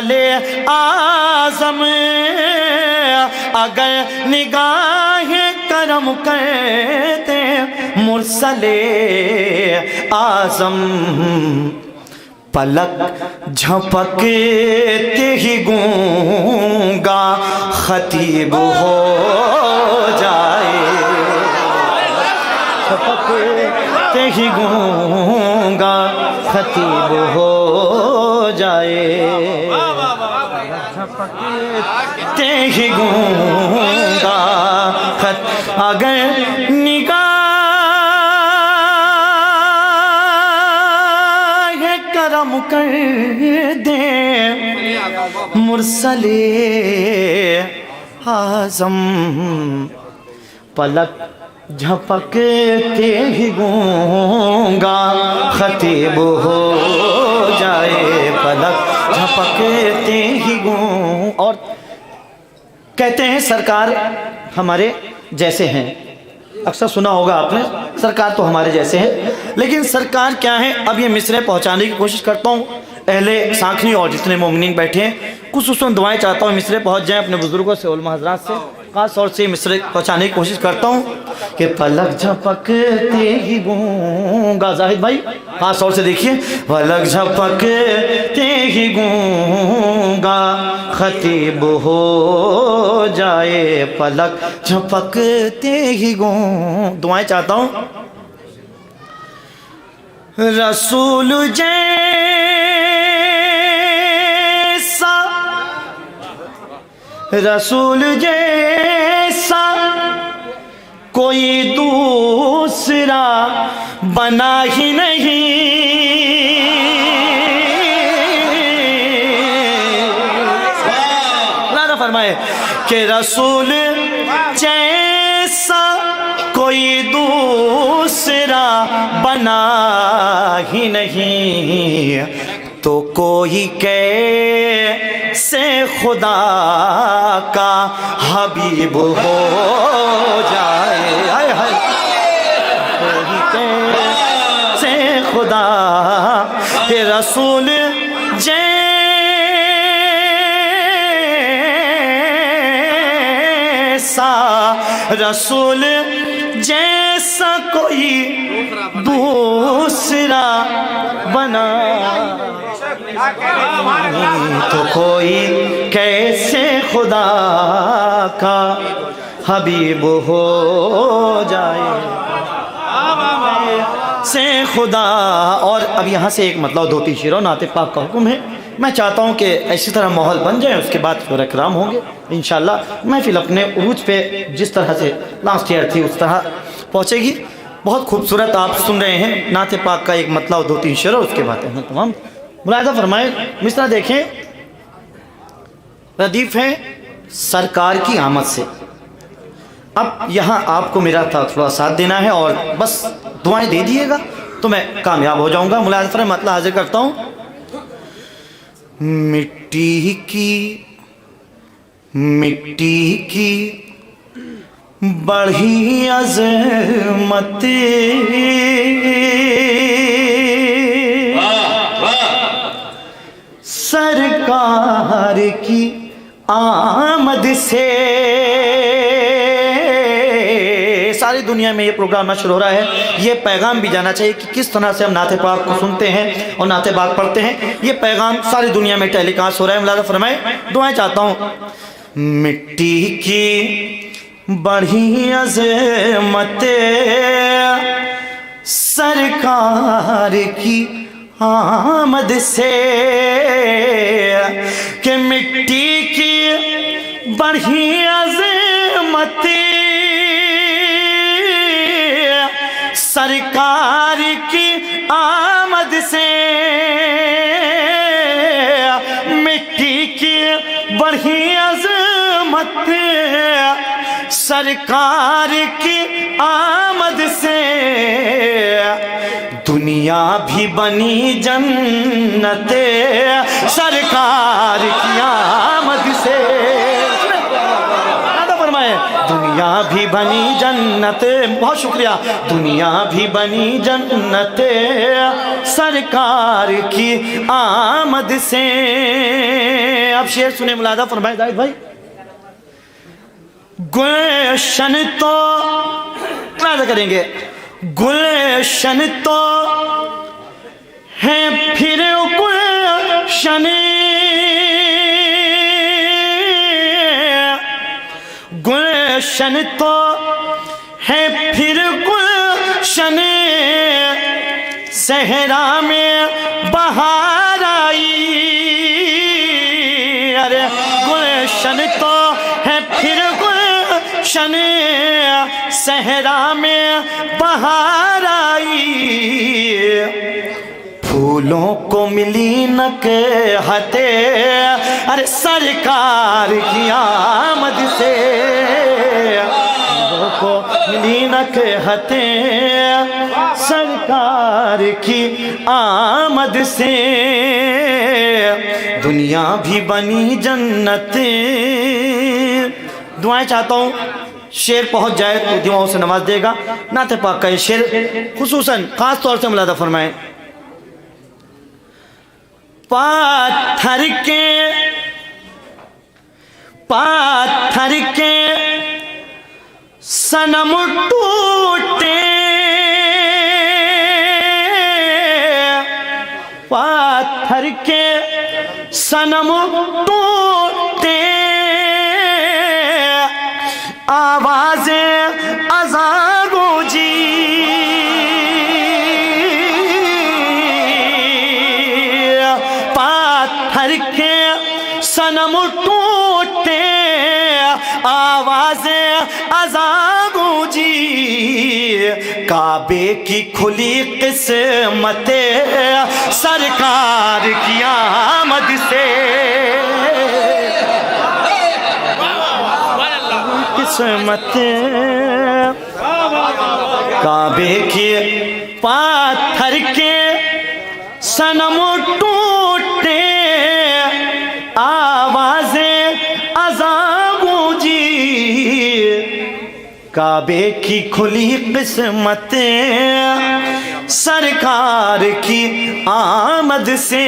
مرسل اعظم اگر نگاہ کرم کرتے مرسل اعظم پلک جھپکتے ہی گونگا خطیب ہو جائے جھپکتے ہی گونگا خطیب ہو جائے جھپکتے ہی گونگا اگر نگاہ کرم کر دے مرسل اعظم پلک جھپکتے ہی گونگا خطیب ہو جائے پلک جھپکتے ہی گونگا اور کہتے ہیں سرکار ہمارے جیسے ہیں اکثر سنا ہوگا آپ نے سرکار تو ہمارے جیسے ہیں لیکن سرکار کیا ہے اب یہ مصرعے پہنچانے کی کوشش کرتا ہوں اہل سانکھنی اور جتنے مومنین بیٹھے ہیں خصوصاً دعائیں چاہتا ہوں مصرعے پہنچ جائیں اپنے بزرگوں سے علماء حضرات سے خاص طور سے مصرعے پہنچانے کی کوشش کرتا ہوں کہ پلک جھپکتے ہی گونگا زاہد بھائی خاص طور سے دیکھیے پلک جھپکتے ہی گونگا خطیب ہو جائے پلک جھپکتے ہی گونگا دعائیں چاہتا ہوں رسول جیسا کوئی دوسرا بنا ہی نہیں اللہ فرمائے کہ رسول جیسا کوئی دوسرا بنا ہی نہیں تو کوئی کیسے خدا کا حبیب ہو جائے ہائے ہائے کوئی کیسے خدا کہ رسول رسول جیسا کوئی دوسرا بنا تو کوئی کیسے خدا کا حبیب ہو جائے سے خدا اور اب یہاں سے ایک مطلب دو تین شعر نعت پاک کا حکم ہے میں چاہتا ہوں کہ ایسی طرح ماحول بن جائے اس کے بعد پھر اکرام ہوں گے انشاءاللہ محفل اپنے عروج پہ جس طرح سے لاسٹ ایئر تھی اس طرح پہنچے گی بہت خوبصورت آپ سن رہے ہیں نعت پاک کا ایک مطلب دو تین شعر اس کے بعد ہیں تمام ملاحظہ فرمائیں مصرع دیکھیں ردیف ہے سرکار کی آمد سے اب یہاں آپ کو میرا تھوڑا ساتھ دینا ہے اور بس دعائیں دے دیئے گا تو میں کامیاب ہو جاؤں گا ملاحظہ فرمائیں مطلب حاضر کرتا ہوں مٹی کی بڑھی عظمت سرکار کی آمد سے ساری دنیا میں یہ پروگرام نشر ہو رہا ہے یہ پیغام بھی جانا چاہیے کہ کس طرح سے ہم نعت پاک کو سنتے ہیں اور نعت پاک پڑھتے ہیں یہ پیغام ساری دنیا میں ٹیلی کاسٹ ہو رہا ہے ملاحظہ فرمائیں دعائیں چاہتا ہوں مٹی کی بڑھی عظمت سرکار کی آمد سے کہ مٹی کی بڑھی عظمت سرکار کی آمد سے مٹی کی بڑھی عظمت سرکار کی آمد سے دنیا بھی بنی جنت سرکار کی آمد سے دنیا بھی بنی جنت بہت شکریہ دنیا بھی بنی جنت سرکار کی آمد سے. اب شعر سنیں، ملاحظہ فرمائے زاہد بھائی. گلشن تو ملاحظہ کریں گے، گلشن تو ہے پھر گلشن، گلشن تو ہے پھر گلشن، صحرا میں بہار آئی. ارے گلشن تو ہے پھر گلشن، صحرا میں بہار آئی. پھولوں کو ملی نکہت ارے سرکار کی آمد سے، پھولوں کو ملی نکہت سرکار کی آمد سے. دنیا بھی بنی جنت. دعائیں چاہتا ہوں شعر پہنچ جائے تو دعاؤں سے نواز دے گا. نعت پاک کا یہ شعر خصوصاً خاص طور سے ملاحظہ فرمائیں. پاتھر کے صنم ٹوٹے، پاتھر کے صنم ٹوٹے، آوازیں اذاں گونجی. پاتھر کے صنم ٹوٹے، آوازیں اذاں گونجی. کعبے کی کھلی قسمت سرکار کی آمد سے، قسمت کعبے کی. پاتھر کے صنم ٹوٹے، آوازیں اذاں گونجی. کعبے کی کھلی قسمت سرکار کی آمد سے،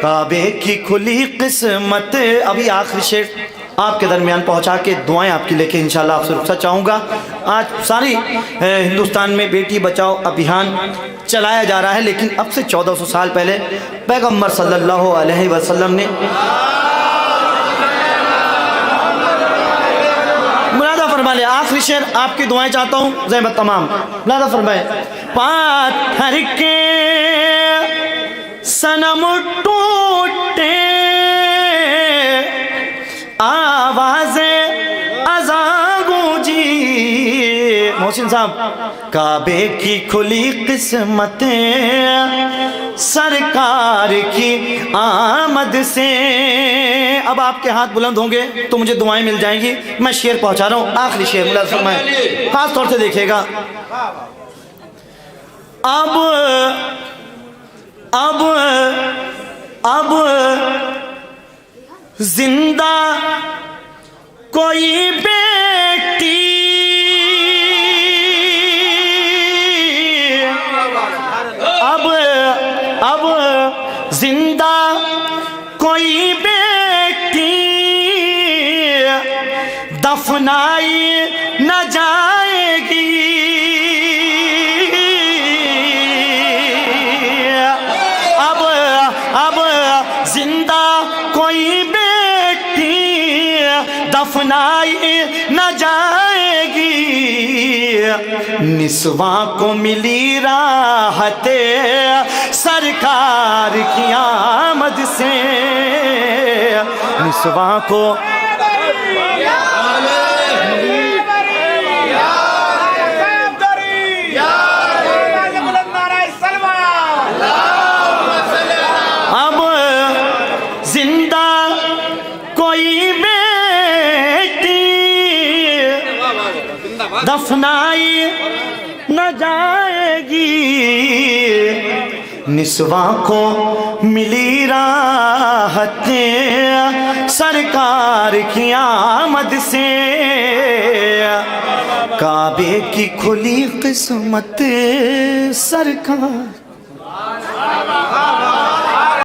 کعبے کی کھلی قسمت. ابھی آخری شعر آپ کے درمیان پہنچا کے دعائیں آپ کی لے کے انشاءاللہ آپ سے رخصت چاہوں گا. آج ساری ہندوستان میں بیٹی بچاؤ ابھیان چلایا جا رہا ہے، لیکن اب سے 1400 سال پہلے پیغمبر صلی اللہ علیہ وسلم نے ملاحظہ فرما لیا. آخری شعر آپ کی دعائیں چاہتا ہوں زحمت تمام. ملاحظہ فرمائے. پاتھر کے صنم ٹوٹے، آوازیں اذاں گونجی. محسن صاحب. کعبے کی کھلی قسمتیں سرکار کی آمد سے. اب آپ کے ہاتھ بلند ہوں گے تو مجھے دعائیں مل جائیں گی. میں شعر پہنچا رہا ہوں، آخری شعر ملاحظہ فرمائیں، خاص طور سے دیکھیے گا. اب زندہ کوئی بیٹی، اب زندہ کوئی بیٹی دفنائی نہ جائے گی. اب زندہ کوئی بیٹی دفنائی نہ جائے گی. نسواں کو ملی راحت سرکار کی آمد سے، نسواں کو اب زندہ کوئی بیٹی دفنائی نہ جائے گی. نسواں کو ملی راحت سرکار کی آمد سے، کعبے کی کھلی قسمت سرکار